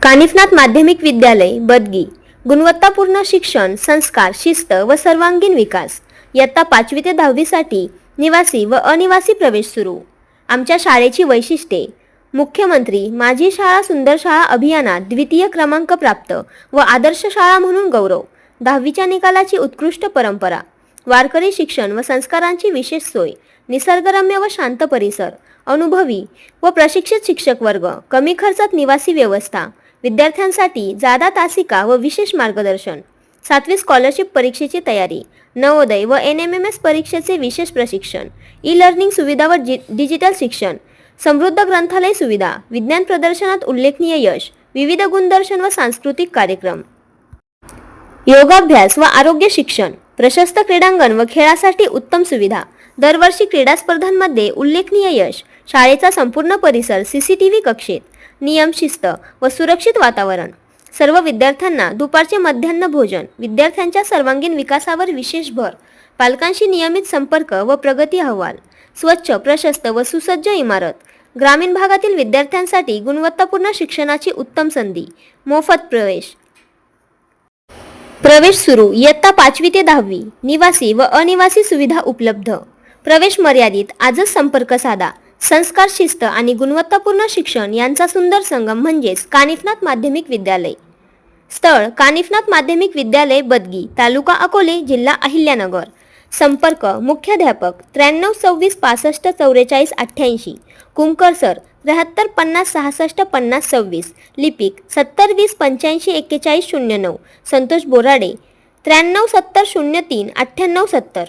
कानिफनाथ माध्यमिक विद्यालय बदगी गुणवत्तापूर्ण शिक्षण, संस्कार, शिस्त व सर्वांगीण विकास. इयत्ता 5वी ते 10वी साठी निवासी व अनिवासी प्रवेश सुरू. आमच्या शाळेची वैशिष्ट्ये: मुख्यमंत्री माझी शाळा सुंदर शाळा अभियानात द्वितीय क्रमांक प्राप्त व आदर्श शाळा म्हणून गौरव. 10वीच्या निकालाची उत्कृष्ट परंपरा. वारकरी शिक्षण व संस्कारांची विशेष सोय. निसर्गरम्य व शांत परिसर. अनुभवी व प्रशिक्षित शिक्षक वर्ग. कमी खर्चात निवासी व्यवस्था. विद्यार्थ्यांसाठी जादा तासिका व विशेष मार्गदर्शन. 7वी स्कॉलरशिप परीक्षेची तयारी. नवोदय व NMMS परीक्षेचे विशेष प्रशिक्षण. ई-लर्निंग सुविधा व डिजिटल शिक्षण. समृद्ध ग्रंथालय सुविधा. विज्ञान प्रदर्शनात उल्लेखनीय यश. विविध गुणदर्शन व सांस्कृतिक कार्यक्रम. योगाभ्यास व आरोग्य शिक्षण. प्रशस्त क्रीडांगण व खेळासाठी उत्तम सुविधा. दरवर्षी क्रीडा स्पर्धांमध्ये उल्लेखनीय यश. शाळेचा संपूर्ण परिसर CCTV कक्षेत. नियम, शिस्त व सुरक्षित वातावरण. सर्व विद्यार्थ्यांना दुपारचे मध्यान्ह भोजन. विद्यार्थ्यांच्या सर्वांगीण विकासावर विशेष भर. पालकांशी नियमित संपर्क व प्रगती अहवाल. स्वच्छ, प्रशस्त व सुसज्ज इमारत. ग्रामीण भागातील विद्यार्थ्यांसाठी गुणवत्तापूर्ण शिक्षणाची उत्तम संधी. मोफत प्रवेश. प्रवेश सुरू. इयत्ता 5वी ते 10वी. निवासी व अनिवासी सुविधा उपलब्ध. प्रवेश मर्यादित. आजच संपर्क साधा. संस्कार, शिस्त आणि गुणवत्तापूर्ण शिक्षण यांचा सुंदर संगम म्हणजेच कानिफनाथ माध्यमिक विद्यालय. स्थळ: कानिफनाथ माध्यमिक विद्यालय बदगी, तालुका अकोले, जिल्हा अहिल्यानगर. संपर्क: मुख्याध्यापक 93 26 65 44 88. कुमकर सर 73 50 66 50 26. लिपिक 70 20 85 41 09. संतोष बोराडे 93 70 03 98 70.